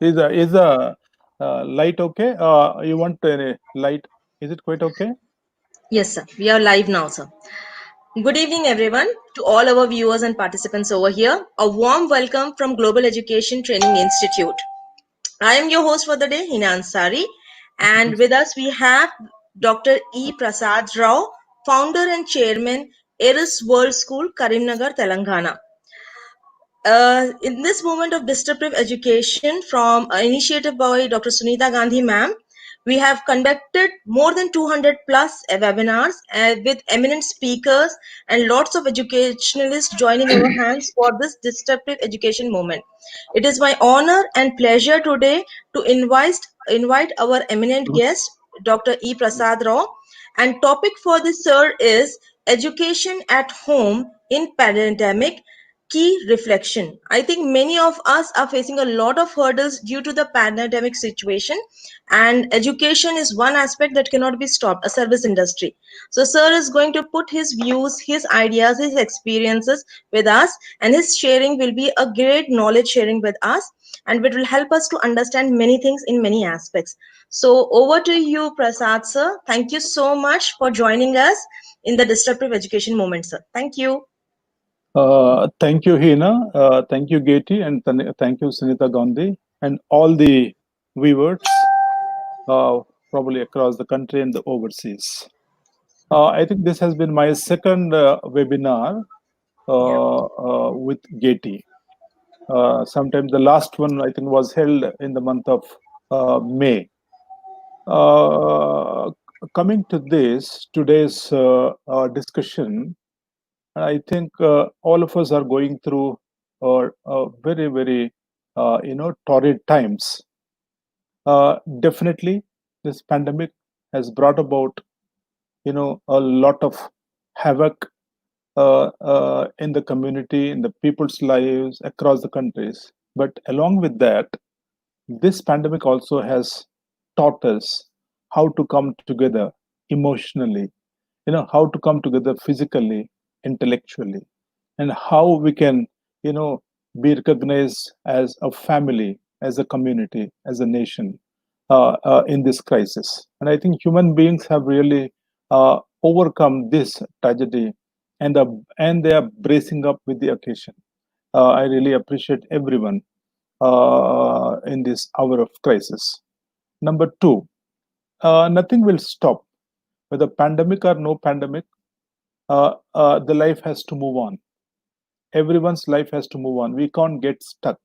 Is the light okay? You want any light? Is it quite okay? Yes, sir. We are live now, sir. Good evening, everyone, to all our viewers and participants over here. A warm welcome from Global Education Training Institute. I am your host for the day, Hina Ansari, and with us we have Dr. E. Prasad Rao, founder and chairman, Eris World School, Karimnagar, Telangana. In this moment of disruptive education from initiative by Dr. Sunita Gandhi ma'am, we have conducted more than 200 plus webinars with eminent speakers and lots of educationalists joining our hands for this disruptive education movement. It is my honor and pleasure today to invite our eminent guest, Dr. E. Prasad Rao, and topic for this sir is education at home in pandemic. Key reflection. I think many of us are facing a lot of hurdles due to the pandemic situation, and education is one aspect that cannot be stopped, a service industry. So, sir is going to put his views, his ideas, his experiences with us, and his sharing will be a great knowledge sharing with us, and it will help us to understand many things in many aspects. So, over to you, Prasad, sir. Thank you so much for joining us in the disruptive education moment, sir. Thank you. Thank you, Hina. Thank you, Geti, and thank you, Sunita Gandhi, and all the viewers, probably across the country and the overseas. I think this has been my second webinar Yeah. with Geti. Sometimes the last one I think was held in the month of May. Uh, Coming to today's discussion, I think all of us are going through very, very, torrid times. Definitely, this pandemic has brought about, a lot of havoc in the community, in the people's lives across the countries. But along with that, this pandemic also has taught us how to come together emotionally, how to come together physically, intellectually, and how we can, be recognized as a family, as a community, as a nation in this crisis. And I think human beings have really overcome this tragedy, and they are bracing up with the occasion. I really appreciate everyone in this hour of crisis. Number two, nothing will stop, whether pandemic or no pandemic. The life has to move on. Everyone's life has to move on. We can't get stuck,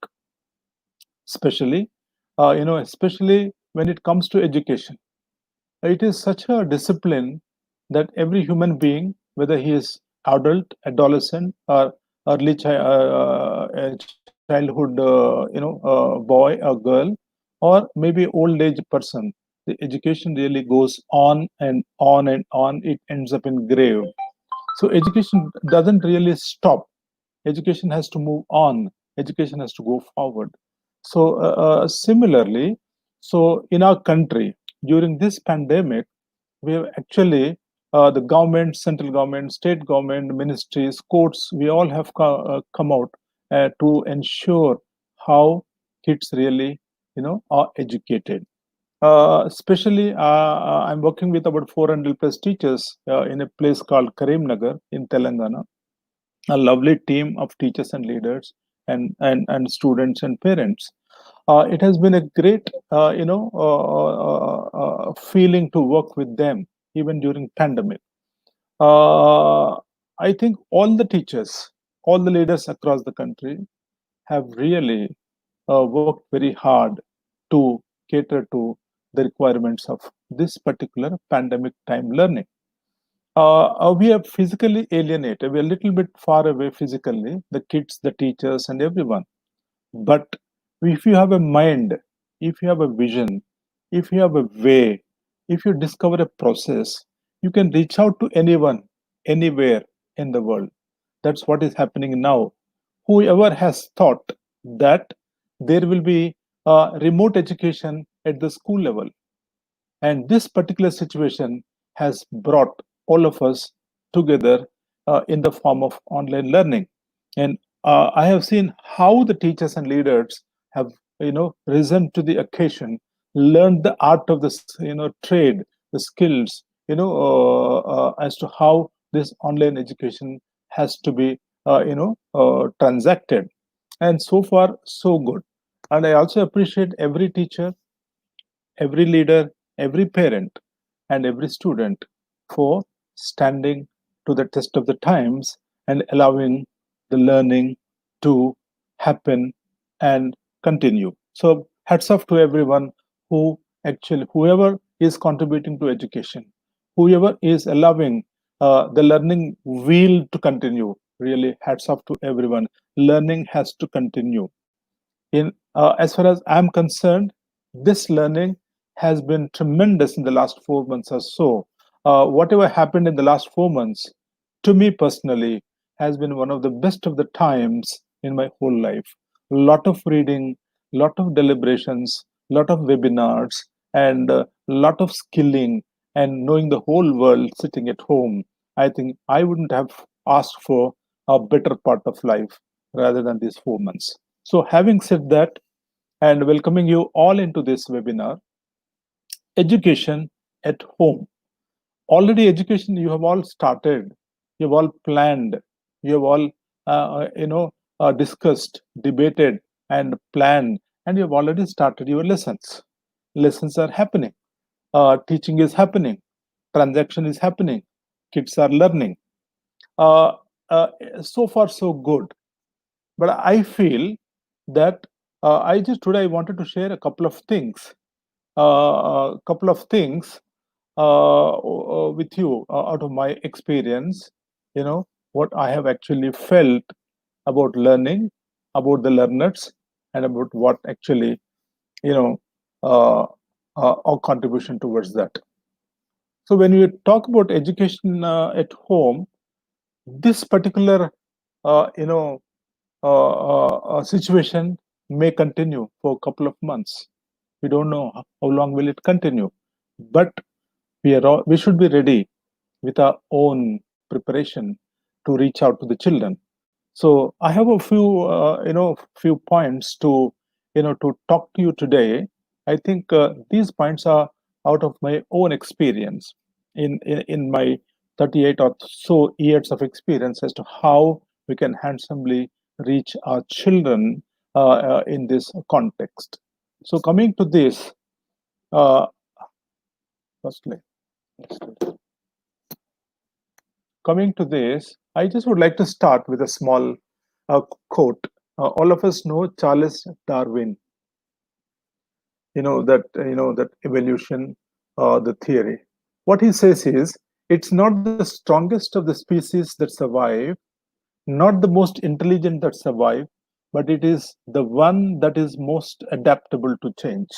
especially, especially when it comes to education. It is such a discipline that every human being, whether he is adult, adolescent, or early childhood, boy or girl, or maybe old age person, the education really goes on and on and on. It ends up in grave. So education doesn't really stop. Education has to move on. Education has to go forward. So similarly, so in our country during this pandemic, we have actually the government, central government, state government, ministries, courts, we all have come out to ensure how kids really, are educated. Especially, I'm working with about 400 plus teachers in a place called Karimnagar in Telangana, a lovely team of teachers and leaders and students and parents. It has been a great, feeling to work with them even during pandemic. Uh, I think all the teachers, all the leaders across the country have really worked very hard to cater to the requirements of this particular pandemic time learning. We are physically alienated. We're a little bit far away physically, the kids, the teachers, and everyone. But if you have a mind, if you have a vision, if you have a way, if you discover a process, you can reach out to anyone, anywhere in the world. That's what is happening now. Whoever has thought that there will be remote education at the school level, and this particular situation has brought all of us together in the form of online learning. And I have seen how the teachers and leaders have, risen to the occasion, learned the art of this, trade, the skills, as to how this online education has to be, transacted. And so far, so good. And I also appreciate every teacher, every leader, every parent, and every student for standing to the test of the times and allowing the learning to happen and continue. So, hats off to everyone who actually, whoever is contributing to education, whoever is allowing the learning wheel to continue. Really, hats off to everyone. Learning has to continue. As far as I'm concerned, this learning has been tremendous in the last 4 months or so. Whatever happened in the last 4 months, to me personally, has been one of the best of the times in my whole life. Lot of reading, lot of deliberations, lot of webinars, and lot of skilling, and knowing the whole world sitting at home. I think I wouldn't have asked for a better part of life rather than these 4 months. So, having said that, and welcoming you all into this webinar, Education at Home. Already, education you have all started, you have all planned, you have all, discussed, debated, and planned, and you have already started your lessons. Lessons are happening, teaching is happening, transaction is happening, kids are learning. Uh, uh, so far, so good. But I feel that I just today I wanted to share a couple of things, with you out of my experience. You know what I have actually felt about learning, about the learners, and about what actually you know uh, our contribution towards that. So when we talk about education at home, this particular you know situation may continue for a couple of months. We don't know how long will it continue, but we should be ready with our own preparation to reach out to the children. So I have a few points to to talk to you today. I think these points are out of my own experience in my 38 or so years of experience as to how we can handsomely reach our children in this context. So coming to this, uh, firstly, coming to this, I just would like to start with a small quote. All of us know Charles Darwin. That evolution, the theory. What he says is, it's not the strongest of the species that survive, not the most intelligent that survive, but it is the one that is most adaptable to change.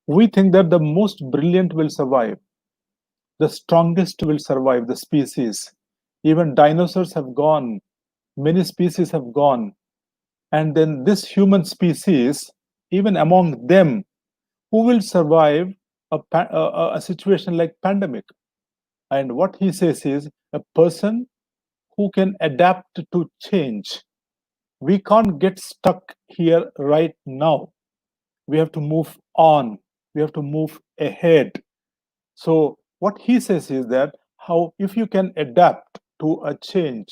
We think that the most brilliant will survive, the strongest will survive, the species. Even dinosaurs have gone, many species have gone. And then this human species, even among them, who will survive a situation like pandemic? And what he says is a person who can adapt to change. We can't get stuck here right now. We have to move on. We have to move ahead. So what he says is that how if you can adapt to a change,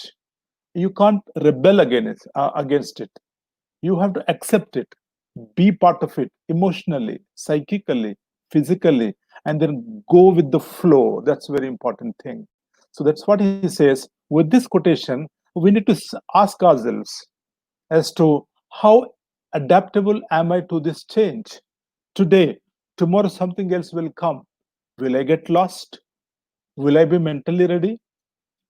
you can't rebel against it. You have to accept it, be part of it emotionally, psychically, physically, and then go with the flow. That's a very important thing. So that's what he says. With this quotation, we need to ask ourselves as to how adaptable am I to this change? Today, tomorrow, something else will come. Will I get lost? Will I be mentally ready?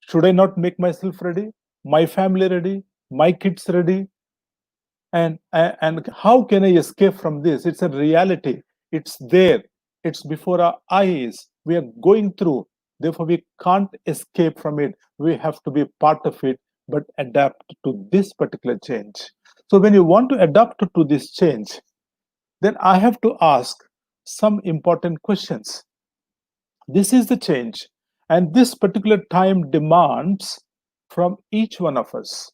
Should I not make myself ready? My family ready? My kids ready? And how can I escape from this? It's a reality. It's there. It's before our eyes. We are going through. Therefore, we can't escape from it. We have to be part of it, but adapt to this particular change. So when you want to adapt to this change, then I have to ask some important questions. This is the change, and this particular time demands from each one of us.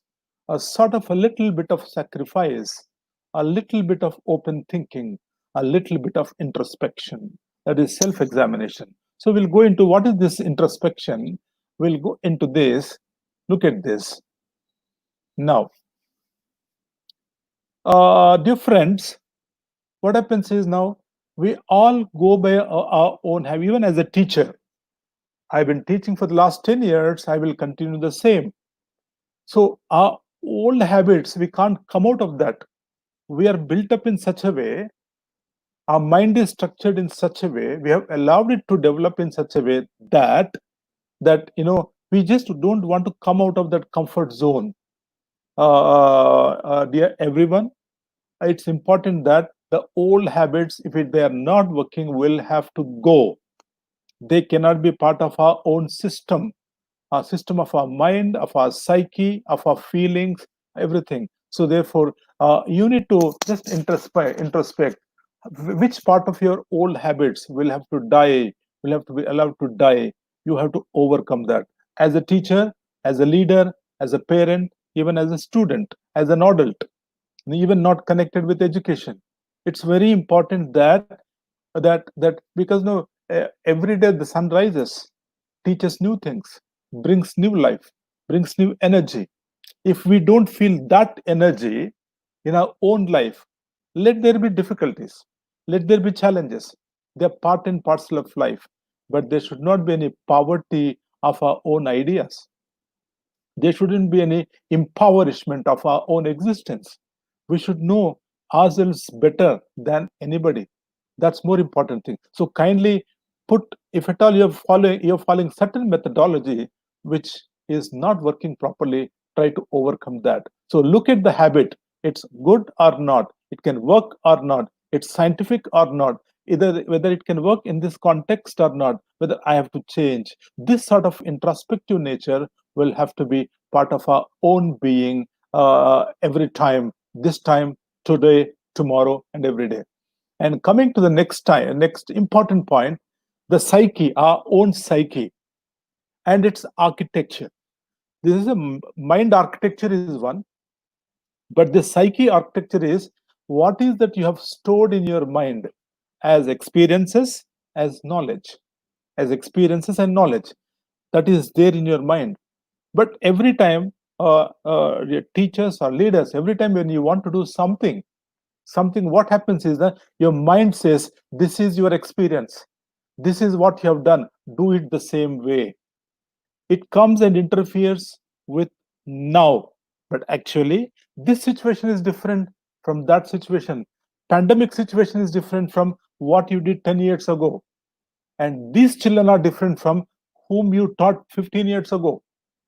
a sort of a little bit of sacrifice, a little bit of open thinking, a little bit of introspection. That is self examination. So we'll go into what is this introspection. We'll go into this. Look at this. Now, dear friends, what happens is now we all go by our own have. Even as a teacher, I've been teaching for the last 10 years, I will continue the same. So our old habits, we can't come out of that. We are built up in such a way, our mind is structured in such a way, we have allowed it to develop in such a way that we just don't want to come out of that comfort zone. Dear everyone, it's important that the old habits, if they are not working, will have to go. They cannot be part of our system of our mind, of our psyche, of our feelings, everything. So therefore, you need to just introspect which part of your old habits will have to die, will have to be allowed to die. You have to overcome that. As a teacher, as a leader, as a parent, even as a student, as an adult, even not connected with education, it's very important that because no, every day the sun rises, teaches new things, brings new life, brings new energy. If we don't feel that energy in our own life, let there be difficulties, let there be challenges. They're part and parcel of life, but there should not be any poverty of our own ideas. There shouldn't be any impoverishment of our own existence. We should know ourselves better than anybody. That's more important thing. So kindly put, if at all you're following certain methodology which is not working properly, try to overcome that. So look at the habit. It's good or not. It can work or not. It's scientific or not. Either whether it can work in this context or not. Whether I have to change. This sort of introspective nature will have to be part of our own being every time, this time, today, tomorrow, and every day. And coming to the next important point, the psyche, our own psyche, and its architecture. This is mind architecture is one, but the psyche architecture is what is that you have stored in your mind as experiences, as knowledge, as experiences and knowledge that is there in your mind. But every time, your teachers or leaders, every time when you want to do something, what happens is that your mind says, this is your experience. This is what you have done. Do it the same way. It comes and interferes with now. But actually, this situation is different from that situation. Pandemic situation is different from what you did 10 years ago. And these children are different from whom you taught 15 years ago.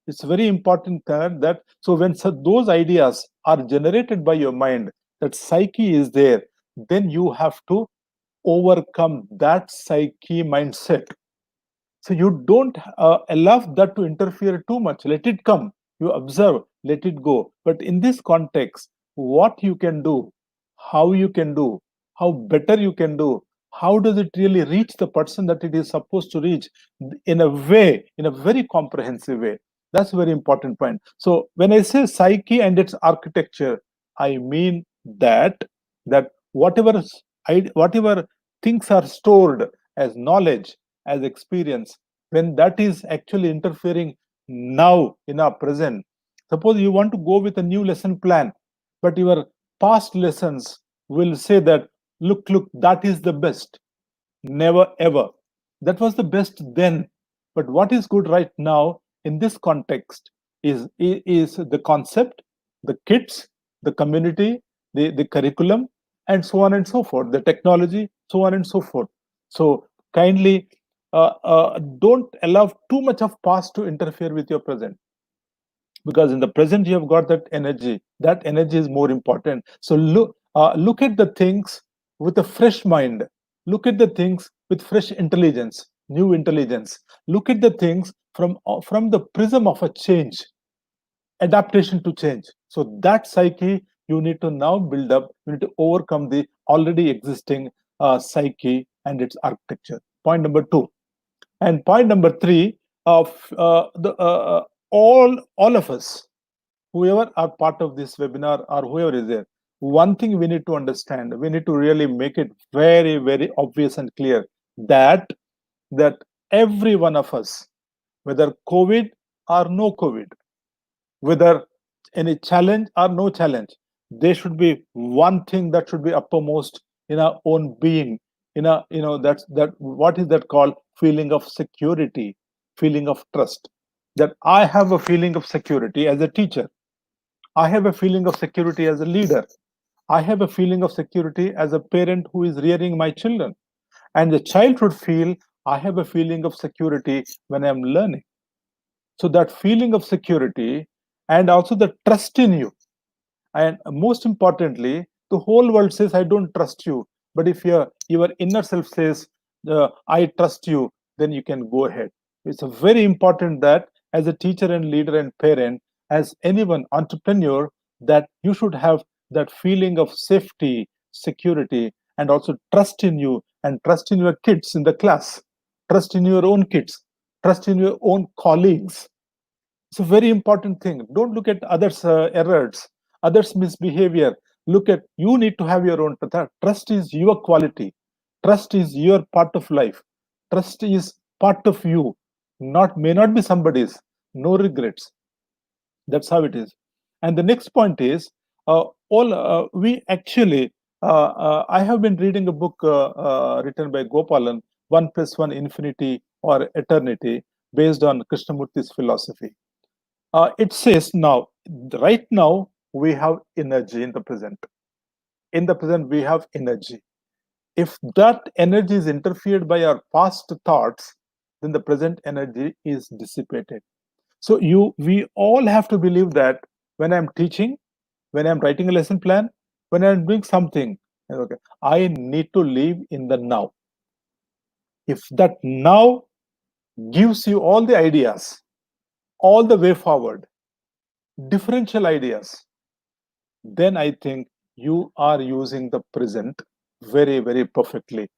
It's very important that so when those ideas are generated by your mind, that psyche is there, then you have to overcome that psyche mindset. So you don't allow that to interfere too much. Let it come. You observe, let it go. But in this context, what you can do, how you can do, how better you can do, how does it really reach the person that it is supposed to reach in a way, in a very comprehensive way. That's a very important point. So when I say psyche and its architecture, I mean that whatever things are stored as knowledge, as experience, when that is actually interfering now in our present. Suppose you want to go with a new lesson plan, but your past lessons will say that, look, that is the best. Never ever. That was the best then. But what is good right now in this context is the concept, the kids, the community, the curriculum, and so on and so forth, the technology, so on and so forth. So kindly don't allow too much of past to interfere with your present, because in the present you have got that energy is more important. So look at the things with a fresh mind, look at the things with fresh intelligence, new intelligence. Look at the things from the prism of a change, adaptation to change. So that psyche you need to now build up. You need to overcome the already existing psyche and its architecture. Point number 2. And point number 3, of the all of us whoever are part of this webinar or whoever is there, one thing we need to understand, we need to really make it very, very obvious and clear that that every one of us, whether COVID or no COVID, whether any challenge or no challenge, there should be one thing that should be uppermost in our own being. That's that. What is that called? Feeling of security, feeling of trust. That I have a feeling of security as a teacher. I have a feeling of security as a leader. I have a feeling of security as a parent who is rearing my children. And the child should feel I have a feeling of security when I'm learning. So that feeling of security and also the trust in you, and most importantly, the whole world says I don't trust you, but if your inner self says I trust you, then you can go ahead. It's a very important that as a teacher and leader and parent, as anyone entrepreneur, that you should have that feeling of safety, security, and also trust in you and trust in your kids in the class, trust in your own kids, trust in your own colleagues. It's a very important thing. Don't look at others' errors, others' misbehavior. Look at you need to have your own trust. Trust is your quality. Trust is your part of life. Trust is part of you. Not may not be somebody's. No regrets. That's how it is. And the next point is all we actually. I have been reading a book written by Gopalan, One Plus One Infinity or Eternity, based on Krishnamurti's philosophy. It says now, right now, we have energy in the present. In the present, we have energy. If that energy is interfered by our past thoughts, then the present energy is dissipated. So we all have to believe that when I'm teaching, when I'm writing a lesson plan, when I'm doing something, okay, I need to live in the now. If that now gives you all the ideas, all the way forward, differential ideas, then I think you are using the present very, very perfectly.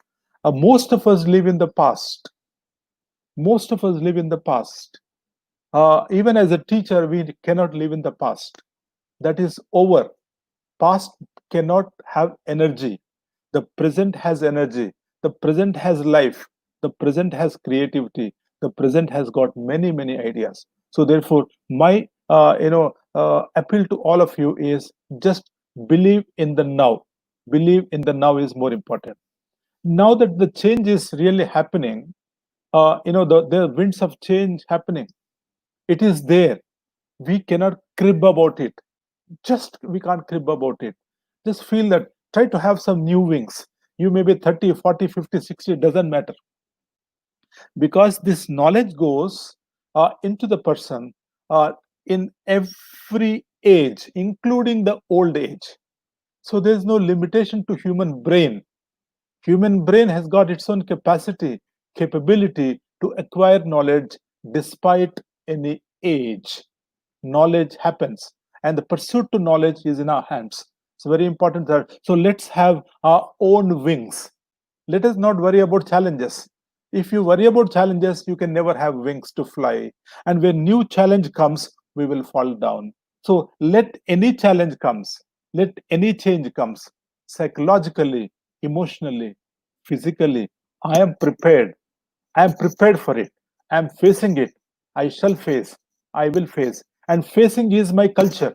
Most of us live in the past. Most of us live in the past. Even as a teacher, we cannot live in the past. That is over. Past cannot have energy. The present has energy. The present has life. The present has creativity. The present has got many, many ideas. So therefore, my appeal to all of you is just believe in the now. Believe in the now is more important. Now that the change is really happening, the winds of change happening. It is there. We cannot crib about it. Just we can't crib about it. Just feel that, try to have some new wings. You may be 30, 40, 50, 60, it doesn't matter, because this knowledge goes into the person in every age, including the old age. So there's no limitation to human brain. Human brain has got its own capability to acquire knowledge despite any age. Knowledge happens, and the pursuit to knowledge is in our hands. It's very important that, so let's have our own wings. Let us not worry about challenges. If you worry about challenges, you can never have wings to fly. And when new challenge comes, we will fall down. So let any challenge comes, let any change comes, psychologically, emotionally, physically. I am prepared. I am prepared for it. I am facing it. I shall face. I will face. And facing is my culture.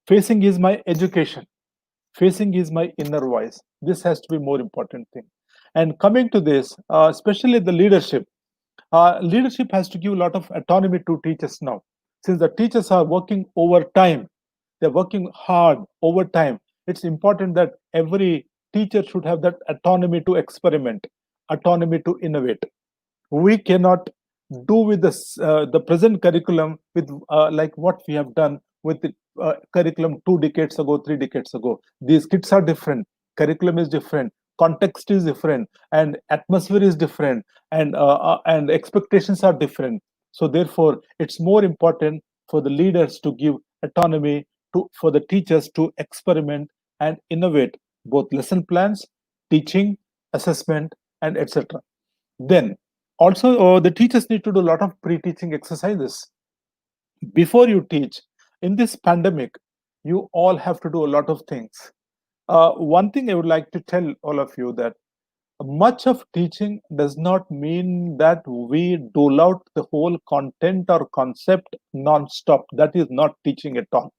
Facing is my education. Facing is my inner voice. This has to be more important thing. And coming to this, especially the leadership, leadership has to give a lot of autonomy to teachers now. Since the teachers are working overtime, they're working hard overtime. It's important that every teacher should have that autonomy to experiment, autonomy to innovate. We cannot do with the present curriculum with like what we have done with the curriculum 2 decades ago, 3 decades ago. These kids are different, curriculum is different, context is different, and atmosphere is different, and expectations are different. So therefore it's more important for the leaders to give autonomy to for the teachers to experiment and innovate both lesson plans, teaching, assessment, and etc. Then also the teachers need to do a lot of pre-teaching exercises before you teach. in this pandemic, you all have to do a lot of things. One thing I would like to tell all of you that much of teaching does not mean that we dole out the whole content or concept non-stop. That is not teaching at all.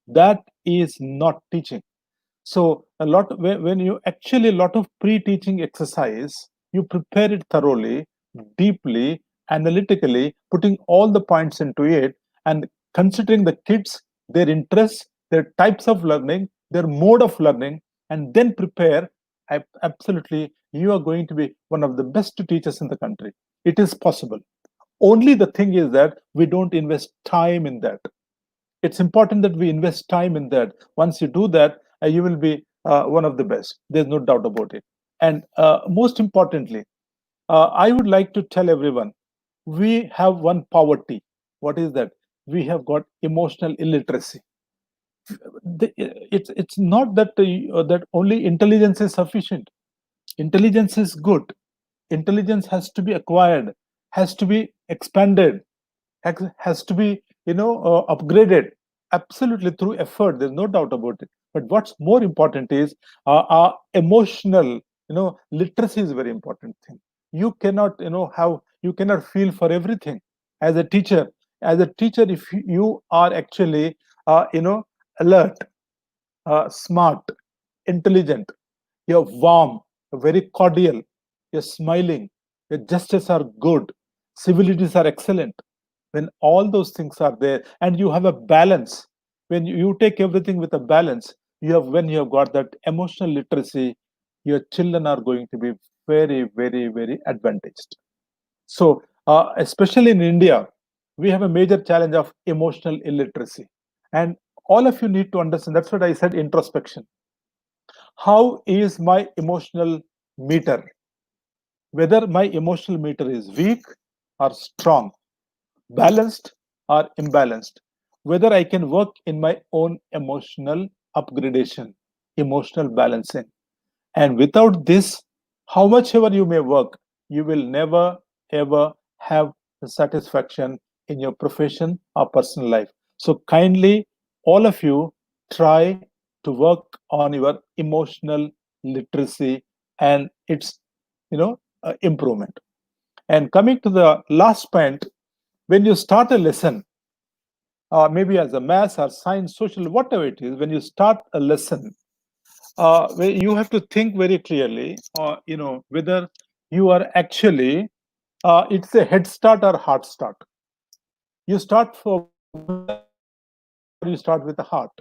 That is not teaching. So a lot when you actually a lot of pre-teaching exercise, you prepare it thoroughly, deeply, analytically, putting all the points into it and considering the kids, their interests, their types of learning, their mode of learning, and then prepare. Absolutely, you are going to be one of the best teachers in the country. It is possible. Only the thing is that we don't invest time in that. It's important that we invest time in that. Once you do that, you will be one of the best. There's no doubt about it. And most importantly, I would like to tell everyone we have one poverty. What is that? We have got emotional illiteracy. It's not that that only intelligence is sufficient. Intelligence is good. Intelligence has to be acquired, has to be expanded, has to be upgraded absolutely through effort. There's no doubt about it. But what's more important is our emotional literacy is a very important thing. You cannot you cannot feel for everything. As a teacher if you are actually alert, smart, intelligent, you're warm, you're very cordial, you're smiling, your gestures are good, civilities are excellent. When all those things are there and you have a balance, when you take everything with a balance, when you have got that emotional literacy, your children are going to be very, very, very advantaged. So, especially in India, we have a major challenge of emotional illiteracy. And all of you need to understand that's what I said introspection. How is my emotional meter? Whether my emotional meter is weak or strong, balanced or imbalanced, whether I can work in my own emotional upgradation, emotional balancing. And without this, how much ever you may work, you will never ever have the satisfaction in your profession or personal life. So kindly, all of you try to work on your emotional literacy and its improvement. And coming to the last point, when you start a lesson, maybe as a math or science, social, whatever it is, when you start a lesson, you have to think very clearly, whether you are actually, it's a head start or heart start. You start with the head or you start with the heart.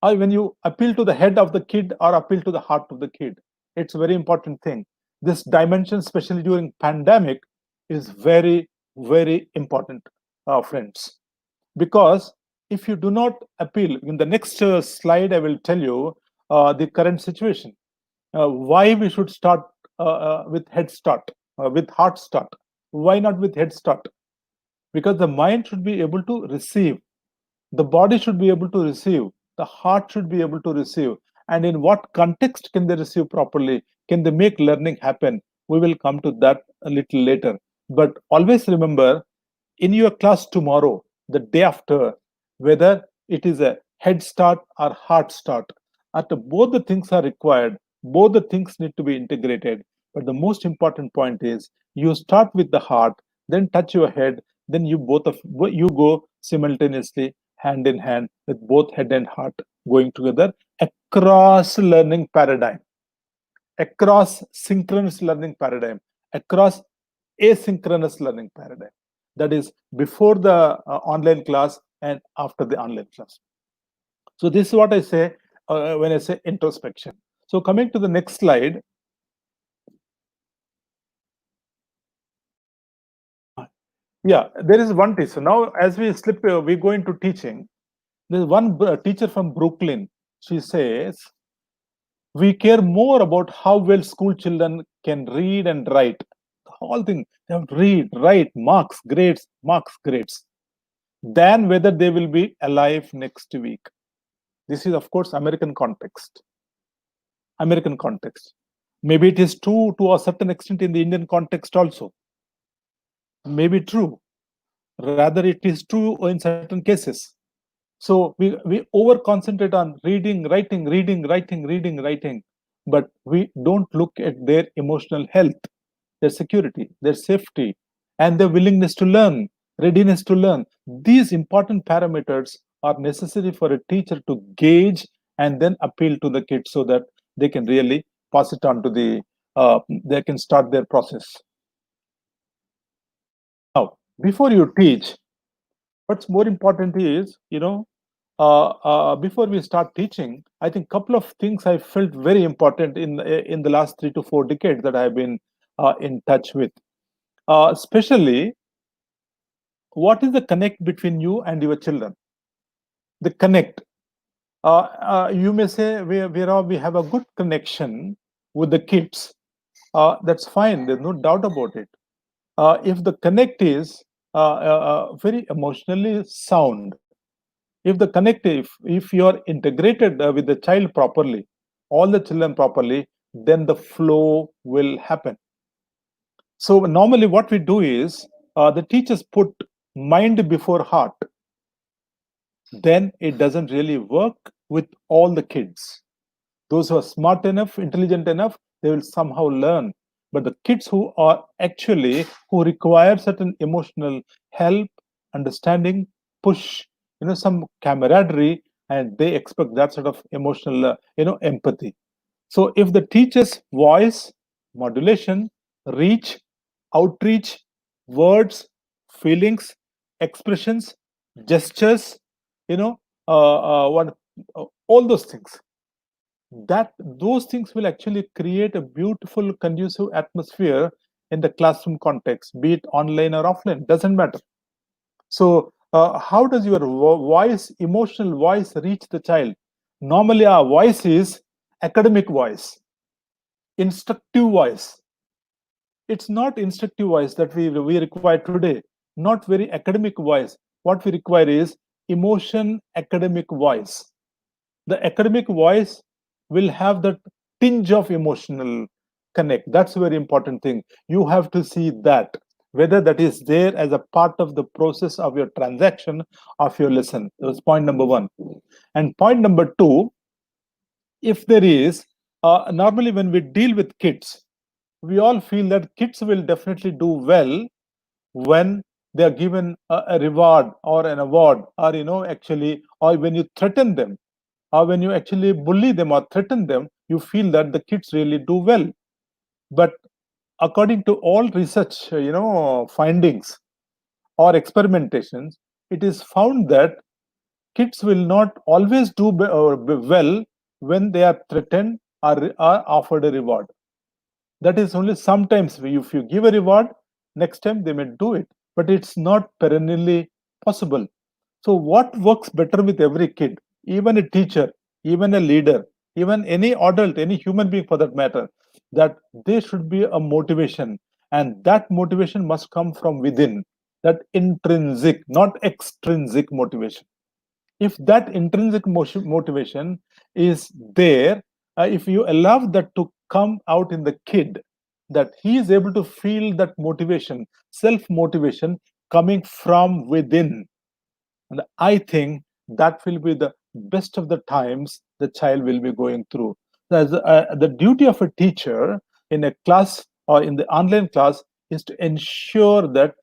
Or when you appeal to the head of the kid or appeal to the heart of the kid, it's a very important thing. This dimension, especially during pandemic, is very, very important, friends. Because if you do not appeal, in the next slide, I will tell you the current situation. Why we should start with head start, with heart start. Why not with head start? Because the mind should be able to receive, the body should be able to receive, the heart should be able to receive. And in what context can they receive properly? Can they make learning happen? We will come to that a little later. But always remember, in your class tomorrow, the day after, whether it is a head start or heart start, after both the things are required, both the things need to be integrated. But the most important point is you start with the heart, then touch your head, then you go simultaneously hand in hand with both head and heart going together across learning paradigm, across synchronous learning paradigm, across asynchronous learning paradigm. That is before the online class and after the online class. So this is what I say when I say introspection. So coming to the next slide. Yeah, there is one teacher. Now, as we go into teaching. There's one teacher from Brooklyn. She says, we care more about how well school children can read and write. The whole thing, they have to read, write, marks, grades, than whether they will be alive next week. This is, of course, American context. American context. Maybe it is true to a certain extent in the Indian context also. Maybe true. Rather, it is true in certain cases. So we over concentrate on reading, but we don't look at their emotional health, their security, their safety, and their willingness to learn, readiness to learn. These important parameters are necessary for a teacher to gauge and then appeal to the kids so that they can really pass it on to they can start their process. Now, before you teach, what's more important is, before we start teaching, I think couple of things I felt very important in the last 3 to 4 decades that I've been in touch with. Especially, what is the connect between you and your children? The connect. You may say we have a good connection with the kids. That's fine. There's no doubt about it. If the connect is very emotionally sound, if the connect, if you are integrated with the child properly, all the children properly, then the flow will happen. So normally what we do is the teachers put mind before heart, then it doesn't really work with all the kids. Those who are smart enough, intelligent enough, they will somehow learn. But the kids who are actually who require certain emotional help, understanding, push, some camaraderie, and they expect that sort of emotional, empathy. So if the teacher's voice, modulation, reach, outreach, words, feelings, expressions, gestures, you know, what all those things, that those things will actually create a beautiful, conducive atmosphere in the classroom context, be it online or offline, doesn't matter. So, how does your voice, emotional voice, reach the child? Normally, our voice is academic voice, instructive voice. It's not instructive voice that we require today, not very academic voice. What we require is emotion academic voice. The academic voice will have that tinge of emotional connect. That's a very important thing. You have to see that whether that is there as a part of the process of your transaction of your lesson. That's point number one. And point number two, if there is, normally when we deal with kids, we all feel that kids will definitely do well when they are given a reward or an award, or actually, or when you threaten them, or when you actually bully them or threaten them, you feel that the kids really do well. But according to all research, findings or experimentations, it is found that kids will not always do well when they are threatened or are offered a reward. That is only sometimes. If you give a reward, next time they may do it, but it's not perennially possible. So what works better with every kid, even a teacher, even a leader, even any adult, any human being for that matter, that there should be a motivation, and that motivation must come from within, that intrinsic, not extrinsic motivation. If that intrinsic motivation is there, if you allow that to come out in the kid, that he is able to feel that motivation, self motivation coming from within, and I think that will be the best of the times the child will be going through. The duty of a teacher in a class or in the online class is to ensure that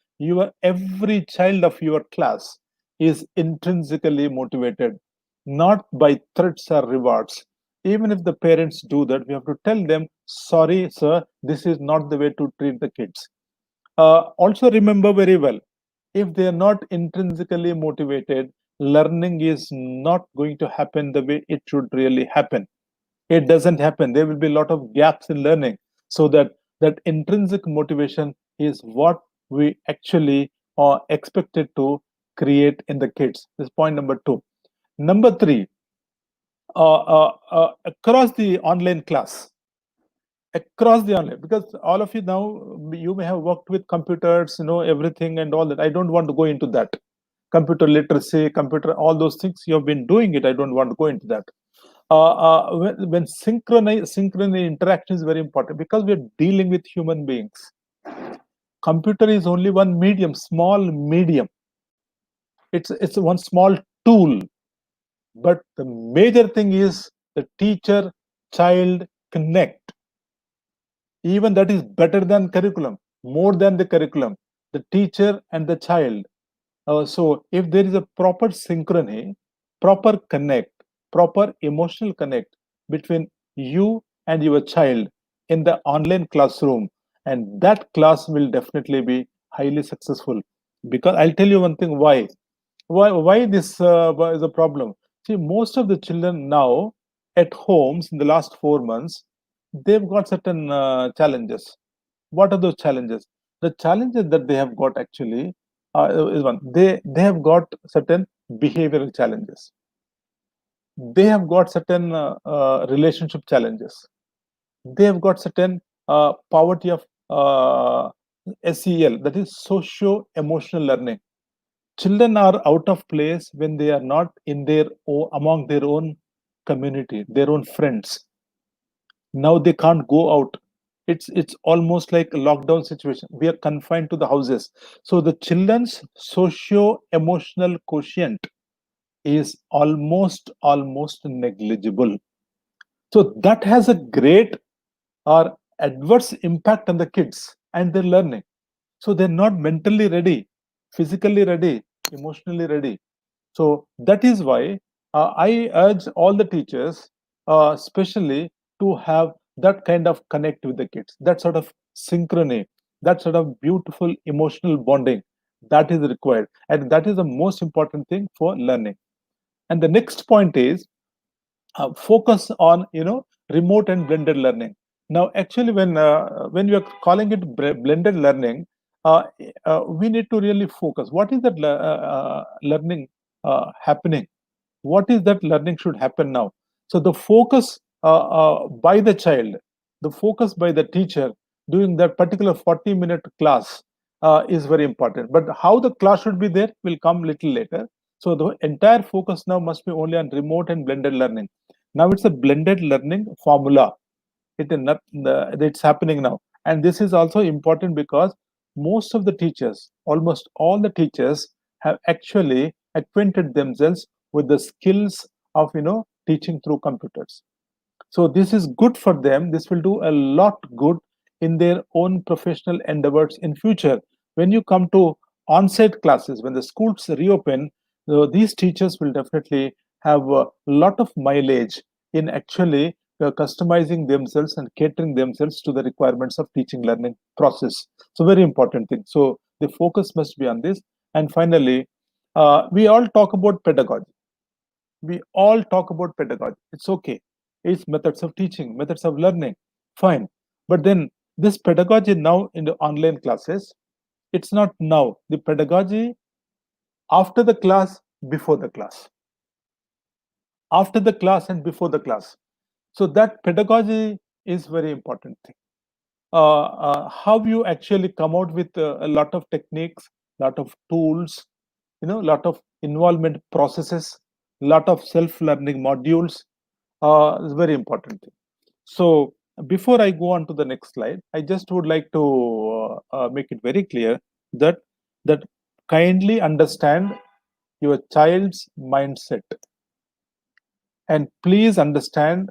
every child of your class is intrinsically motivated, not by threats or rewards. Even if the parents do that, we have to tell them, sorry, sir, this is not the way to treat the kids. Also, remember very well, if they are not intrinsically motivated, learning is not going to happen the way it should really happen. It doesn't happen. There will be a lot of gaps in learning. So that intrinsic motivation is what we actually are expected to create in the kids. This is point number two. Number three, across the online class, across the online, because all of you now, you may have worked with computers, everything and all that. I don't want to go into that. Computer literacy, computer, all those things you have been doing it. I don't want to go into that. When synchrony interaction is very important, because we are dealing with human beings. Computer is only one medium, small medium. It's one small tool. But the major thing is the teacher child connect. Even that is better than curriculum, more than the curriculum, the teacher and the child. So if there is a proper synchrony, proper connect, proper emotional connect between you and your child in the online classroom, and that class will definitely be highly successful. Because I'll tell you one thing, why this is a problem. See, most of the children now at homes in the last 4 months, they've got certain challenges. What are those challenges? The challenges that they have got actually is one. They have got certain behavioral challenges. They have got certain relationship challenges. They have got certain poverty of SEL, that is socio emotional learning. Children are out of place when they are not in among their own community, their own friends. Now they can't go out. It's almost like a lockdown situation. We are confined to the houses. So the children's socio emotional quotient is almost negligible. So that has a great or adverse impact on the kids and their learning. So they're not mentally ready, physically ready, emotionally ready. So that is why I urge all the teachers, especially, to have that kind of connect with the kids, that sort of synchrony, that sort of beautiful emotional bonding that is required. And that is the most important thing for learning. And the next point is focus on remote and blended learning. Now actually when you are calling it blended learning, uh, we need to really focus what is that learning happening, what is that learning should happen now. So the focus by the child, the focus by the teacher during that particular 40-minute class is very important. But how the class should be there will come little later. So the entire focus now must be only on remote and blended learning. Now it's a blended learning formula. It's happening now. And this is also important because most of the teachers, almost all the teachers, have actually acquainted themselves with the skills of teaching through computers. So this is good for them. This will do a lot good in their own professional endeavors in future. When you come to on-site classes, when the schools reopen, these teachers will definitely have a lot of mileage in actually customizing themselves and catering themselves to the requirements of teaching learning process. So very important thing. So the focus must be on this. And finally, we all talk about pedagogy. We all talk about pedagogy. It's okay. It's methods of teaching, methods of learning. Fine. But then this pedagogy now in the online classes, it's not now. The pedagogy after the class, before the class, after the class and before the class. So that pedagogy is very important thing. How you actually come out with a lot of techniques, lot of tools, lot of involvement processes, lot of self-learning modules is very important thing. So before I go on to the next slide, I just would like to make it very clear that that kindly understand your child's mindset, and please understand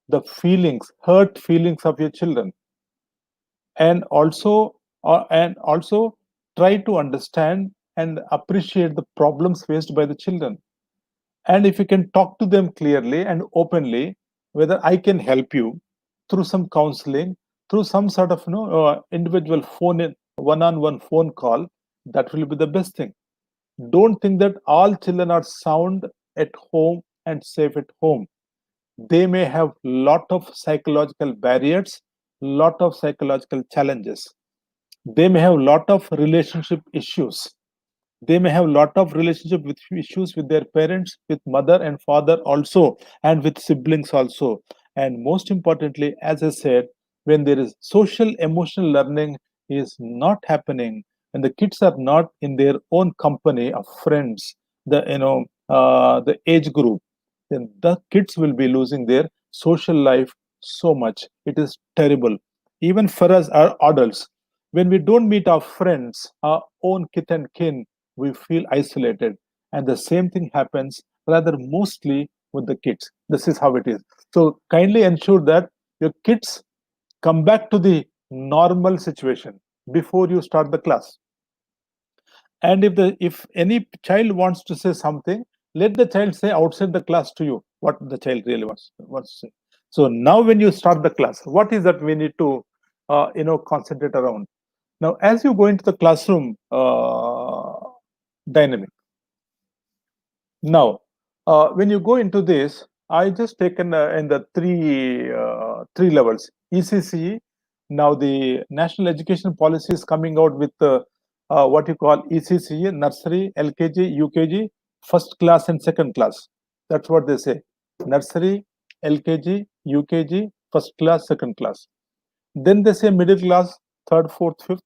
the feelings, hurt feelings of your children, and also try to understand and appreciate the problems faced by the children. And if you can talk to them clearly and openly, whether I can help you through some counseling, through some sort of individual one-on-one phone call, that will be the best thing. Don't think that all children are sound at home and safe at home. They may have lot of psychological barriers, lot of psychological challenges. They may have lot of relationship issues. They may have lot of relationship with issues with their parents, with mother and father also, and with siblings also. And most importantly, as I said, when there is social emotional learning is not happening, and the kids are not in their own company of friends, the age group, then the kids will be losing their social life so much. It is terrible. Even for us, our adults, when we don't meet our friends, our own kith and kin, we feel isolated. And the same thing happens rather mostly with the kids. This is how it is. So kindly ensure that your kids come back to the normal situation before you start the class. And if any child wants to say something, let the child say outside the class to you what the child really wants to say. So now when you start the class, what is that we need to concentrate around? Now as you go into the classroom dynamic, now when you go into this, I just taken in the three levels ECCE. Now the national education policy is coming out with what you call ECCE: nursery, LKG, UKG, first class and second class. That's what they say: nursery, LKG, UKG, first class, second class. Then they say middle class, third, fourth, fifth.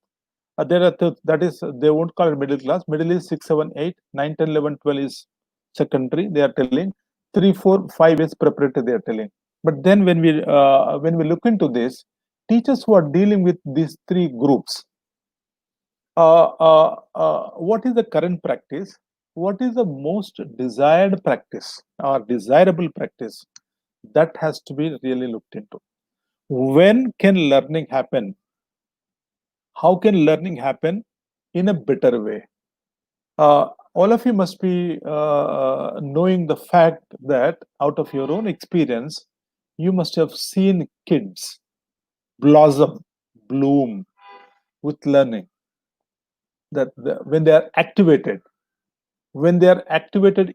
There are that is, they won't call it middle class. Middle is 6, 7, 8, 9, 10, 11, 12 is secondary. They are telling 3, 4, 5 is preparatory. They are telling. But then when we look into this, teachers who are dealing with these three groups, what is the current practice? What is the most desired practice or desirable practice? That has to be really looked into. When can learning happen? How can learning happen in a better way? All of you must be knowing the fact that out of your own experience, you must have seen kids blossom, bloom with learning. When they are activated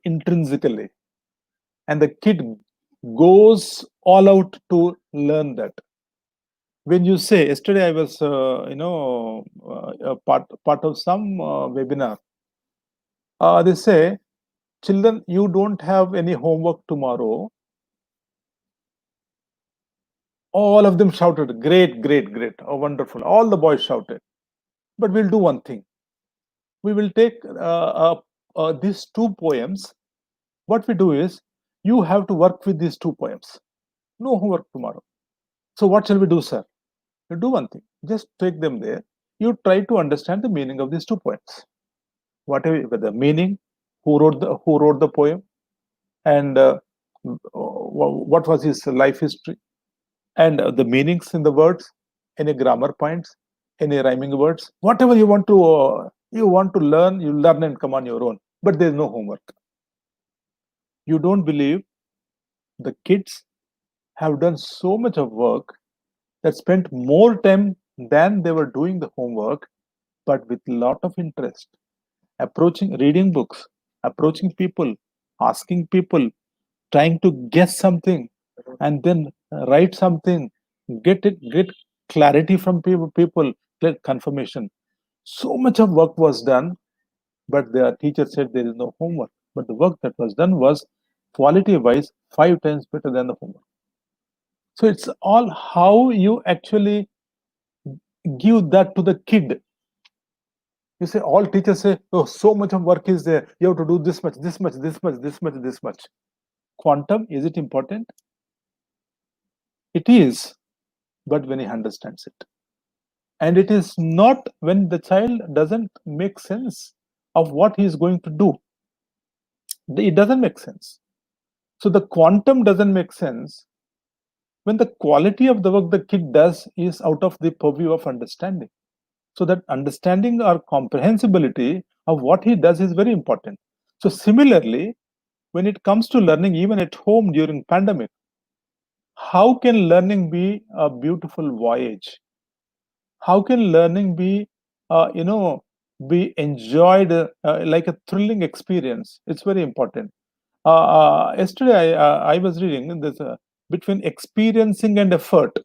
intrinsically, and the kid goes all out to learn that. When you say, yesterday I was, a part of some webinar. They say, children, you don't have any homework tomorrow. All of them shouted, great, great, great, oh, wonderful. All the boys shouted. But we'll do one thing. We will take these two poems. What we do is, you have to work with these two poems. No homework tomorrow. So what shall we do, sir? You do one thing. Just take them there. You try to understand the meaning of these two poems. Whatever the meaning, who wrote the poem, and what was his life history, and the meanings in the words, any grammar points, any rhyming words, whatever you want to learn, you learn and come on your own. But there is no homework. You don't believe the kids have done so much of work that spent more time than they were doing the homework, but with lot of interest, approaching, reading books, approaching people, asking people, trying to guess something, and then write something, get clarity from people, get confirmation. So much of work was done, but the teacher said there is no homework. But the work that was done was quality wise 5 times better than the homework. So it's all how you actually give that to the kid. You say, all teachers say, oh, so much of work is there, you have to do this much, this much, this much, this much, this much. Quantum, is it important? It is, but when he understands it. And it is not when the child doesn't make sense of what he is going to do. It doesn't make sense. So the quantum doesn't make sense when the quality of the work the kid does is out of the purview of understanding. So that understanding or comprehensibility of what he does is very important. So similarly, when it comes to learning, even at home during pandemic, how can learning be a beautiful voyage? How can learning be, be enjoyed like a thrilling experience? It's very important. Yesterday, I was reading this between experiencing and effort.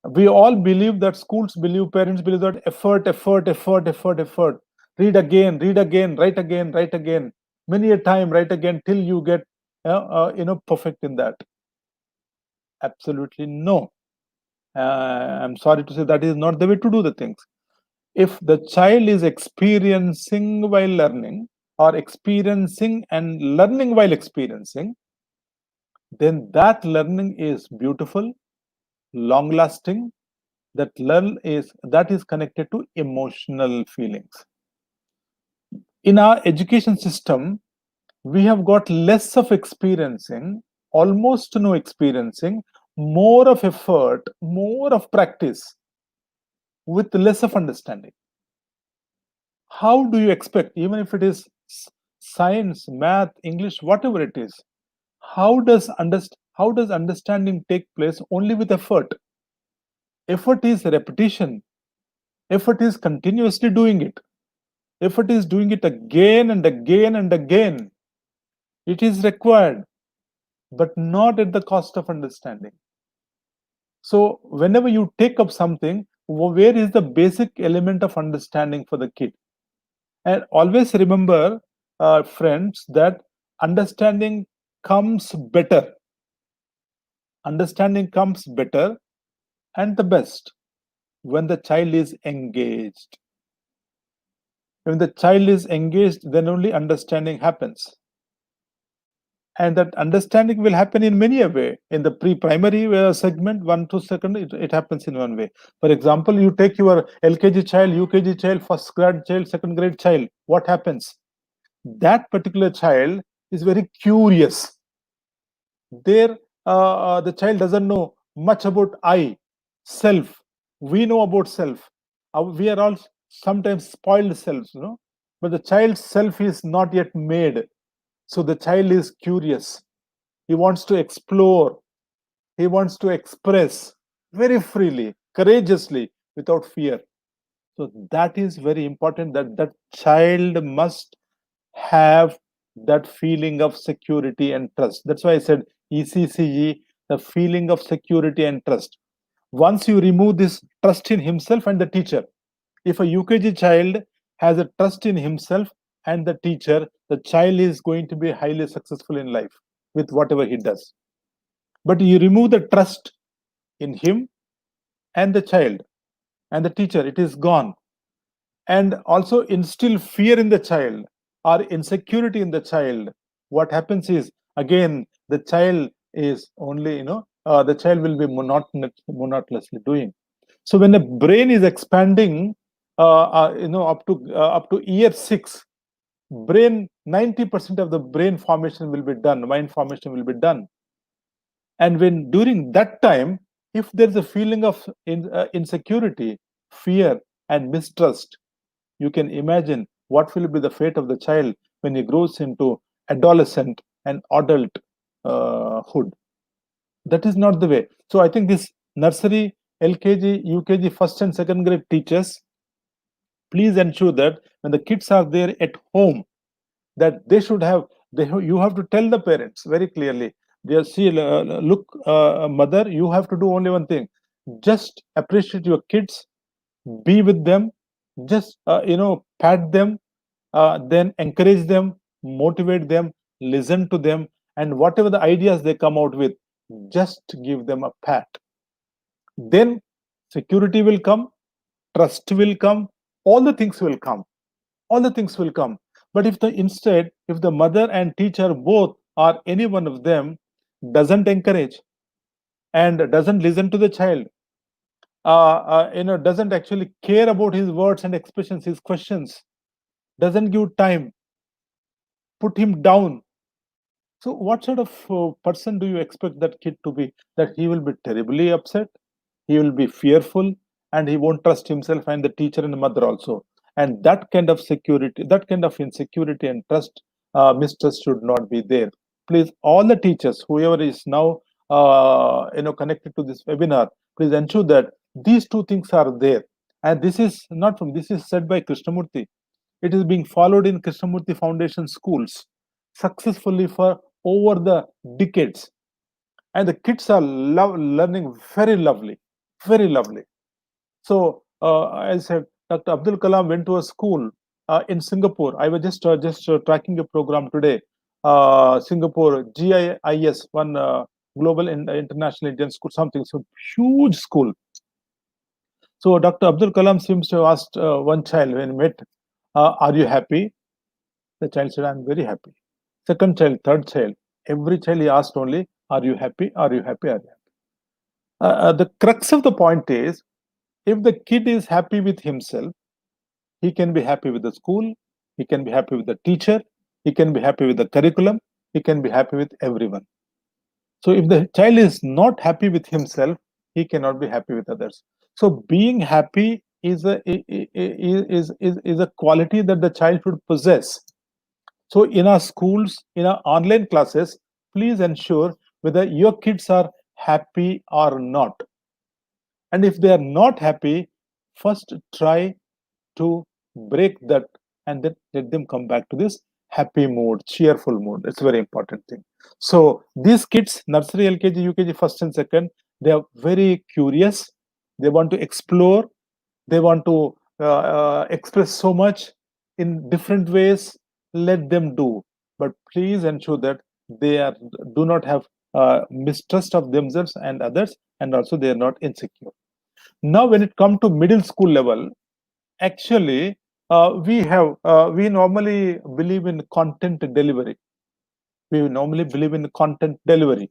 We all believe that schools believe, parents believe that effort, effort, effort, effort, effort. Read again, write again, write again. Many a time, write again till you get, perfect in that. Absolutely no. I'm sorry to say that is not the way to do the things. If the child is experiencing while learning, or experiencing and learning while experiencing, then that learning is beautiful, long lasting. That is connected to emotional feelings. In our education system, we have got less of experiencing, almost no experiencing, more of effort, more of practice with less of understanding. How do you expect, even if it is science, math, English, whatever it is, how does understanding take place only with effort? Effort is repetition. Effort is continuously doing it. Effort is doing it again and again and again. It is required, but not at the cost of understanding. So, whenever you take up something, where is the basic element of understanding for the kid? And always remember, friends, that understanding comes better. Understanding comes better and the best when the child is engaged. When the child is engaged, then only understanding happens. And that understanding will happen in many a way. In the pre-primary segment, 1 to 2, it happens in one way. For example, you take your LKG child, UKG child, first grade child, second grade child. What happens? That particular child is very curious. There, the child doesn't know much about I, self. We know about self. We are all sometimes spoiled selves, but the child's self is not yet made. So the child is curious. He wants to explore. He wants to express very freely, courageously, without fear. So that is very important, that that child must have that feeling of security and trust. That's why I said ECCG, the feeling of security and trust. Once you remove this trust in himself and the teacher, if a UKG child has a trust in himself and the teacher, the child is going to be highly successful in life with whatever he does. But you remove the trust in him and the child and the teacher, it is gone. And also instill fear in the child or insecurity in the child. What happens is, again, the child is only, the child will be monotonously doing. So when the brain is expanding, up to year 6, brain 90% of the brain formation will be done, mind formation will be done. And when during that time, if there's a feeling of insecurity, fear, and mistrust, you can imagine what will be the fate of the child when he grows into adolescent and adult hood. That is not the way. So I think this nursery, LKG, UKG, first and second grade teachers, please ensure that when the kids are there at home, that you have to tell the parents very clearly. They see, look, mother, you have to do only one thing: just appreciate your kids, be with them, just pat them, then encourage them, motivate them, listen to them, and whatever the ideas they come out with, just give them a pat. Then security will come, trust will come, all the things will come, all the things will come. But if the mother and teacher both, or any one of them, doesn't encourage and doesn't listen to the child, doesn't actually care about his words and expressions, his questions, doesn't give time, put him down. So, what sort of person do you expect that kid to be? That he will be terribly upset, he will be fearful, and he won't trust himself and the teacher and the mother also. And that kind of security, that kind of insecurity and trust, mistrust should not be there. Please, all the teachers, whoever is now connected to this webinar, please ensure that these two things are there. And this is not from this is said by Krishnamurti. It is being followed in Krishnamurti Foundation schools successfully for over the decades. And the kids are learning very lovely, very lovely. So, as I said, Dr. Abdul Kalam went to a school in Singapore. I was just tracking a program today. Singapore GIIS, one global international Indian school, something, so huge school. So Dr. Abdul Kalam seems to have asked one child when he met, "Are you happy?" The child said, "I'm very happy." Second child, third child, every child he asked only, "Are you happy? Are you happy? Are you happy?" The crux of the point is, if the kid is happy with himself, he can be happy with the school, he can be happy with the teacher, He can be happy with the curriculum. He can be happy with everyone. So if the child is not happy with himself, he cannot be happy with others. So being happy is a quality that the child should possess. So in our schools, in our online classes, please ensure whether your kids are happy or not. And if they are not happy, first try to break that and then let them come back to this happy mood, cheerful mood. It's a very important thing. So these kids, nursery, LKG, UKG, first and second, they are very curious. They want to explore. They want to express so much in different ways. Let them do, but please ensure that they are do not have mistrust of themselves and others, and also they are not insecure. Now, when it comes to middle school level, actually, we normally believe in content delivery. We normally believe in content delivery,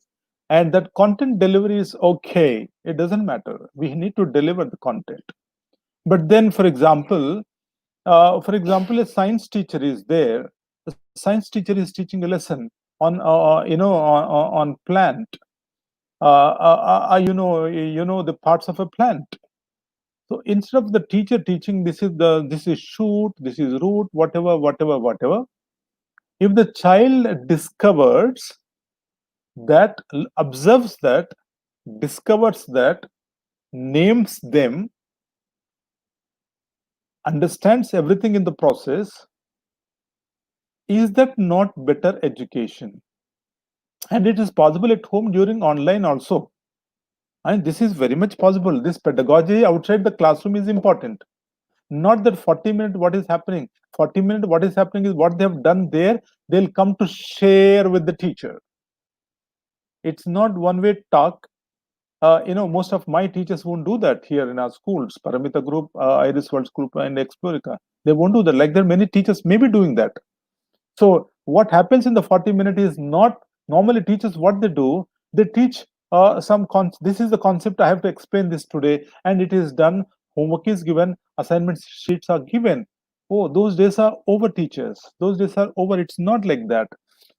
and that content delivery is okay. It doesn't matter. We need to deliver the content. But then, for example, a science teacher is there. The science teacher is teaching a lesson on, on plant. The parts of a plant. So instead of the teacher teaching this is shoot, this is root, whatever, whatever, whatever, if the child discovers that, observes that, discovers that, names them, understands everything in the process, is that not better education? And it is possible at home during online also. And this is very much possible. This pedagogy outside the classroom is important. Not that 40 minutes what is happening. 40 minutes what is happening is what they have done there, they'll come to share with the teacher. It's not one way talk. Most of my teachers won't do that here in our schools. Paramita Group, Iris World Group, and Explorica. They won't do that. Like there are many teachers maybe doing that. So what happens in the 40 minutes is not normally teachers what they do. They teach this is the concept I have to explain this today, and it is done. Homework is given, assignment sheets are given. Oh, those days are over, teachers. Those days are over. It's not like that.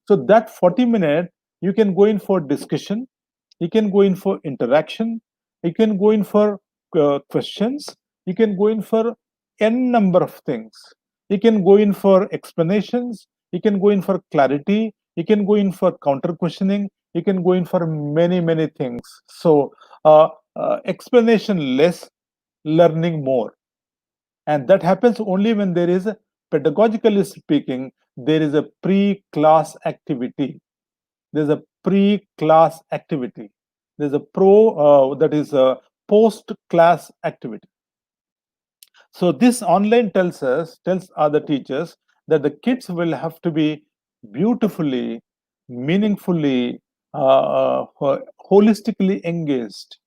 So that 40 minutes you can go in for discussion, you can go in for interaction, you can go in for questions, you can go in for n number of things. You can go in for explanations, you can go in for clarity, you can go in for counter questioning, you can go in for many things. So explanation less, learning more. And that happens only when there is, pedagogically speaking, there is a pre-class activity. There's a pre-class activity. There's a that is a post-class activity. So this online tells other teachers that the kids will have to be beautifully, meaningfully, holistically engaged,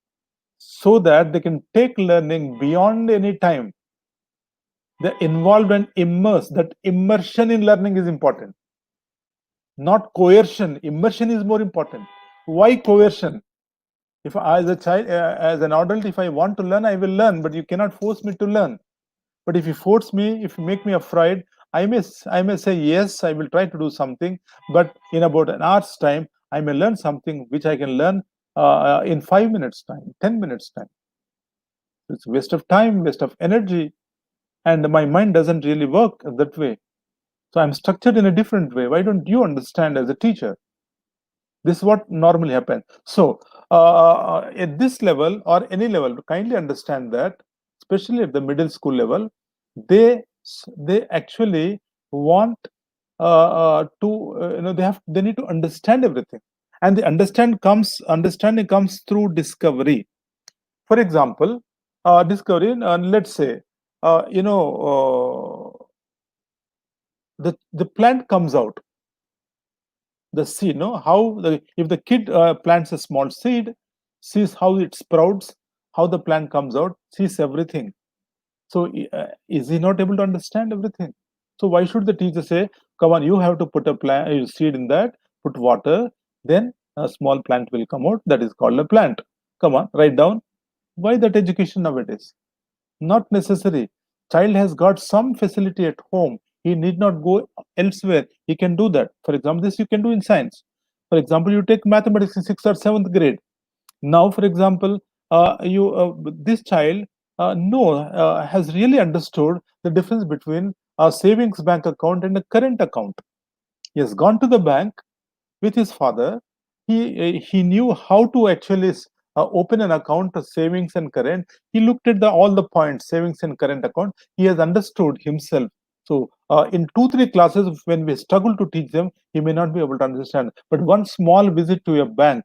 so that they can take learning beyond any time. They're involved and immersed. That immersion in learning is important, not coercion. Immersion is more important. Why coercion? If as a child, as an adult, if I want to learn, I will learn, but you cannot force me to learn. But if you force me, if you make me afraid, I may say yes, I will try to do something, but in about an hour's time, I may learn something which I can learn in 5 minutes time, 10 minutes time. It's waste of time, waste of energy, and my mind doesn't really work that way. So I'm structured in a different way. Why don't you understand as a teacher? This is what normally happens. So at this level or any level, kindly understand that, especially at the middle school level, they actually want they need to understand everything, and the understanding comes through discovery. For example, discovery. Let's say, the plant comes out, the seed, how if the kid plants a small seed, sees how it sprouts, how the plant comes out, sees everything. So is he not able to understand everything? So why should the teacher say, come on, you have to put a seed in that, put water, then a small plant will come out, that is called a plant. Come on, write down. Why that education nowadays? Not necessary. Child has got some facility at home. He need not go elsewhere. He can do that. For example, this you can do in science. For example, you take mathematics in 6th or 7th grade. Now, for example, you this child has really understood the difference between a savings bank account and a current account. He has gone to the bank with his father. He knew how to actually open an account of savings and current. He looked at all the points, savings and current account. He has understood himself. So in 2 3 classes, when we struggle to teach them, he may not be able to understand. But one small visit to a bank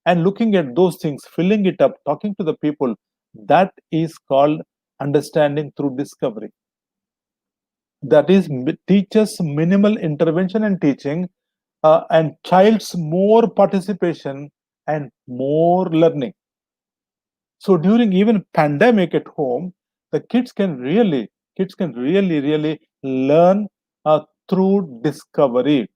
and looking at those things, filling it up, talking to the people, that is called understanding through discovery. That is teachers minimal intervention and teaching, and child's more participation and more learning. So during even pandemic at home, the kids can really learn through discovery.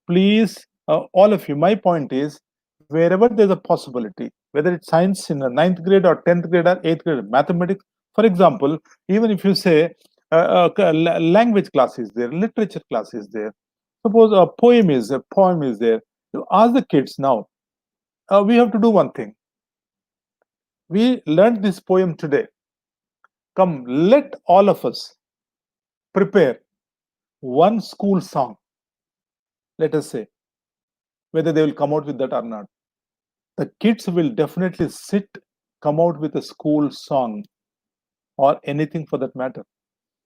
Please, all of you, my point is, wherever there's a possibility, whether it's science in the ninth grade or 10th grade or 8th grade, mathematics, for example, even if you say language class is there, literature class is there, suppose a poem is there, you ask the kids now, we have to do one thing. We learned this poem today. Come, let all of us prepare one school song, let us say, whether they will come out with that or not. The kids will definitely come out with a school song or anything for that matter.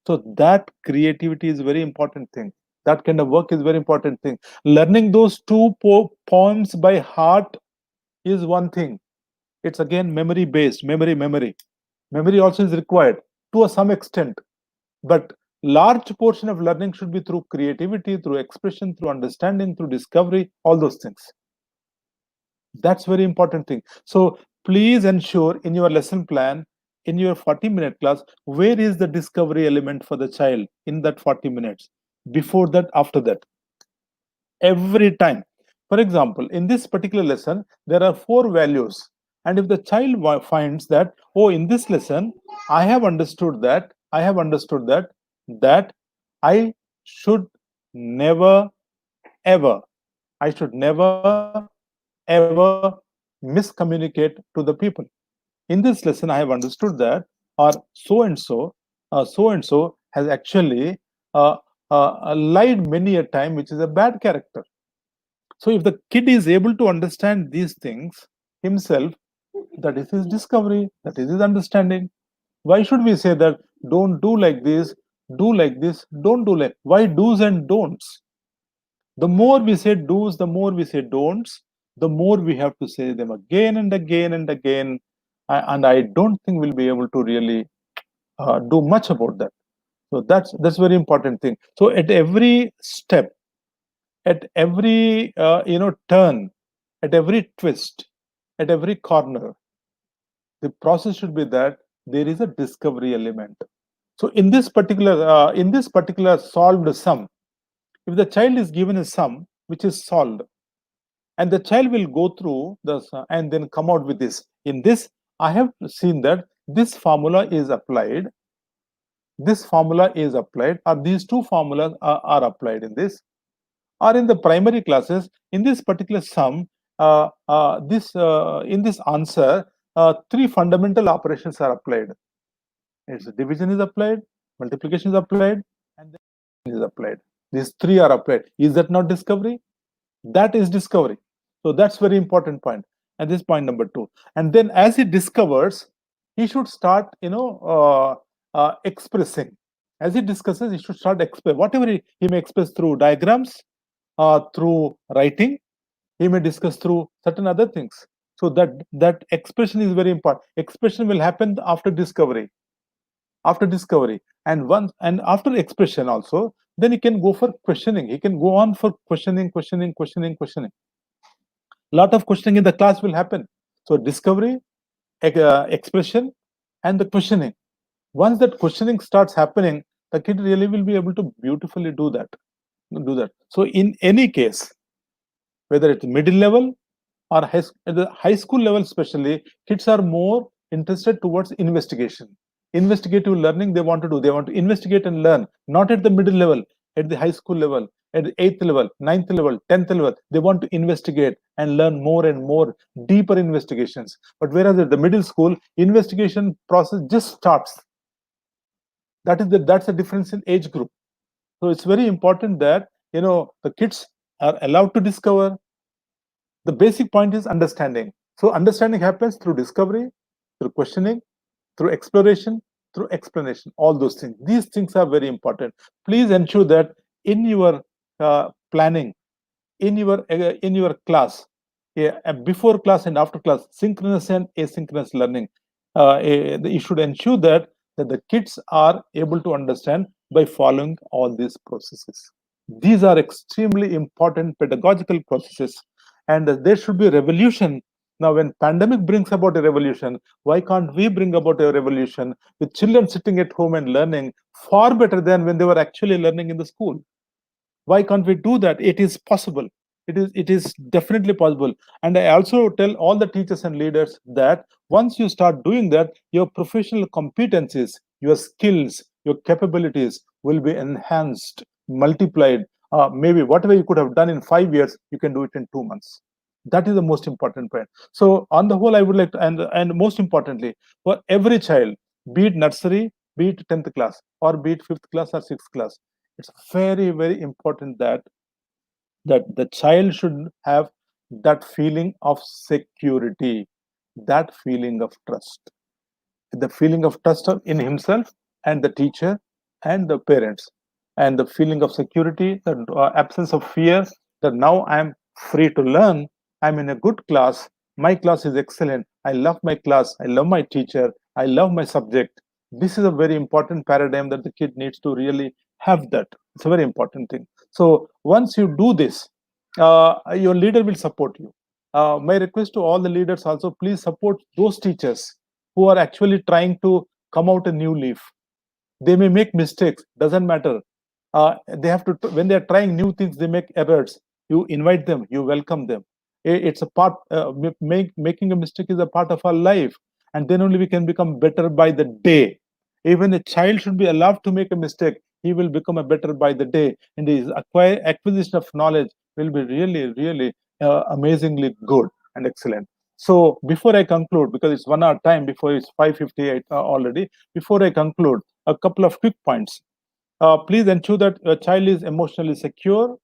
So that creativity is very important thing. That kind of work is very important thing. Learning those two poems by heart is one thing. It's again memory based, memory. Memory also is required to some extent, but large portion of learning should be through creativity, through expression, through understanding, through discovery, all those things. That's very important thing. So please ensure in your lesson plan, in your 40-minute class, where is the discovery element for the child in that 40 minutes? Before that, after that, every time. For example, in this particular lesson, there are 4 values. And if the child finds that, oh, in this lesson, that I should never, ever, I should never, ever miscommunicate to the people. In this lesson, I have understood that, or so and so has actually lied many a time, which is a bad character. So if the kid is able to understand these things himself, that is his discovery, that is his understanding. Why should we say that don't do like this, do like this, don't do like? Why do's and don'ts? The more we say do's, the more we say don'ts, the more we have to say them again and again and again. And I don't think we'll be able to really do much about that. So that's very important thing. So at every step, at every turn, at every twist, at every corner, the process should be that there is a discovery element. So in this particular solved sum, if the child is given a sum which is solved, and the child will go through this and then come out with this. In this, I have seen that this formula is applied, or these two formulas are applied in this, or in the primary classes, in this particular sum, in this answer, 3 fundamental operations are applied. It's division is applied, multiplication is applied, and then is applied. These 3 are applied. Is that not discovery? That is discovery. So that's very important point. And this point number 2. And then as he discovers, he should start, expressing. As he discusses, he should start express whatever he may express through diagrams, through writing. He may discuss through certain other things. So that expression is very important. Expression will happen after discovery. And after expression also, then he can go for questioning. He can go on for questioning. Lot of questioning in the class will happen. So discovery, expression, and the questioning. Once that questioning starts happening, the kid really will be able to beautifully do that. So in any case, whether it's middle level or at the high school level especially, kids are more interested towards investigation. Investigative learning they want to do. They want to investigate and learn, not at the middle level. at the high school level, at the 8th level, ninth level, 10th level, they want to investigate and learn more and more deeper investigations. But whereas at the middle school, investigation process just starts. That's the difference in age group. So it's very important that the kids are allowed to discover. The basic point is understanding. So understanding happens through discovery, through questioning, through exploration, through explanation. All those things. These things are very important. Please ensure that in your planning, in your class, yeah, before class and after class, synchronous and asynchronous learning, you should ensure that the kids are able to understand by following all these processes. These are extremely important pedagogical processes, and there should be a revolution. Now, when pandemic brings about a revolution, why can't we bring about a revolution with children sitting at home and learning far better than when they were actually learning in the school? Why can't we do that? It is possible. It is definitely possible. And I also tell all the teachers and leaders that once you start doing that, your professional competencies, your skills, your capabilities will be enhanced, multiplied. Maybe whatever you could have done in 5 years, you can do it in 2 months. That is the most important point. So on the whole, I would like to, and most importantly, for every child, be it nursery, be it 10th class, or be it 5th class or 6th class, it's very, very important that the child should have that feeling of security, that feeling of trust, the feeling of trust in himself and the teacher and the parents, and the feeling of security, the absence of fear, that now I am free to learn, I'm in a good class, my class is excellent, I love my class, I love my teacher, I love my subject. This is a very important paradigm that the kid needs to really have. That it's a very important thing. So once you do this, your leader will support you. My request to all the leaders also, please support those teachers who are actually trying to come out a new leaf. They may make mistakes, doesn't matter. They have to, when they are trying new things, they make errors. You invite them, you welcome them. It's a part. Making a mistake is a part of our life, and then only we can become better by the day. Even a child should be allowed to make a mistake. He will become a better by the day, and his acquisition of knowledge will be really, really amazingly good and excellent. So before I conclude, because it's 1 hour time, before it's 5:58 already, before I conclude, a couple of quick points. Please ensure that your child is emotionally secure,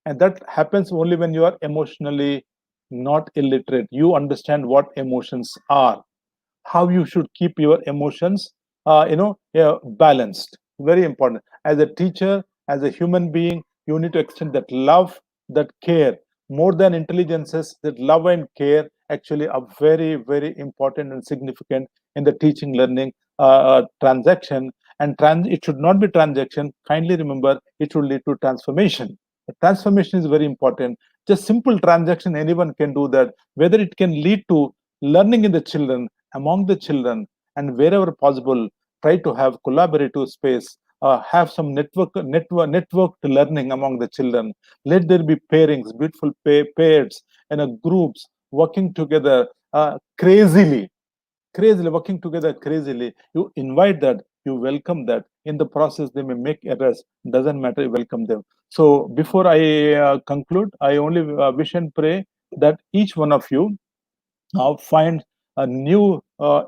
and that happens only when you are emotionally not illiterate. You understand what emotions are, how you should keep your emotions balanced. Very important. As a teacher, as a human being, you need to extend that love, that care. More than intelligences, that love and care actually are very, very important and significant in the teaching learning transaction. And it should not be transaction. Kindly remember, it should lead to transformation. The transformation is very important. Just simple transaction, anyone can do that. Whether it can lead to learning in the children, among the children, and wherever possible, try to have collaborative space, have some networked learning among the children. Let there be pairings, beautiful pairs, and groups working together crazily working together crazily. You invite that, you welcome that. In the process, they may make errors, doesn't matter, you welcome them. So before I conclude, I only wish and pray that each one of you now find a new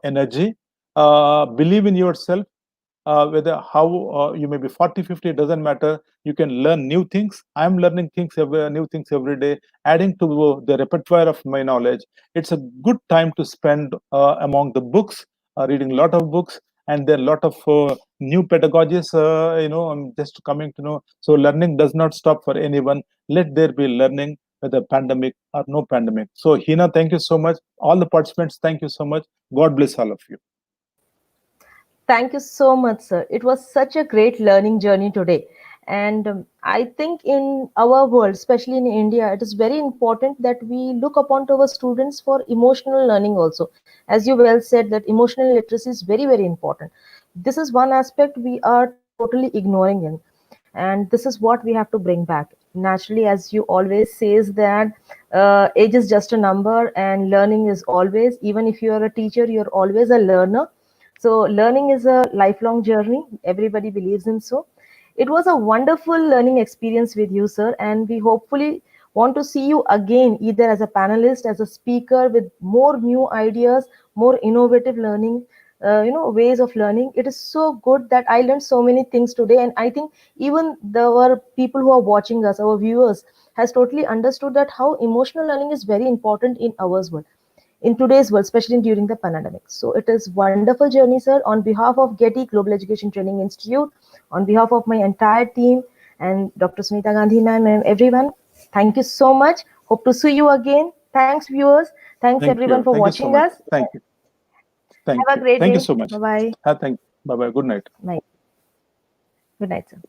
energy, believe in yourself. Whether how you may be 40, 50, it doesn't matter. You can learn new things. I'm learning new things every day, adding to the repertoire of my knowledge. It's a good time to spend among the books, reading a lot of books, and there are a lot of new pedagogies. I'm just coming to know. So learning does not stop for anyone. Let there be learning, whether pandemic or no pandemic. So Hina, thank you so much. All the participants, thank you so much. God bless all of you. Thank you so much, sir. It was such a great learning journey today. And I think in our world, especially in India, it is very important that we look upon to our students for emotional learning also. As you well said, that emotional literacy is very, very important. This is one aspect we are totally ignoring in. And this is what we have to bring back. Naturally, as you always says that age is just a number and learning is always, even if you are a teacher, you're always a learner. So learning is a lifelong journey. Everybody believes in so. It was a wonderful learning experience with you, sir, and we hopefully want to see you again, either as a panelist, as a speaker, with more new ideas, more innovative learning, ways of learning. It is so good that I learned so many things today, and I think even our people who are watching us, our viewers, has totally understood that how emotional learning is very important in our world, in today's world, especially during the pandemic. So it is wonderful journey, sir. On behalf of Getty Global Education Training Institute, on behalf of my entire team and Dr. Sunita Gandhi ma'am and everyone, thank you so much. Hope to see you again. Thanks, viewers. Thanks Thank everyone you. for Thank you so watching much. us. Thank you. Thank Have a you. great Thank you day. so much. Bye bye. Thank. Bye bye. Good night. Night. Good night, sir.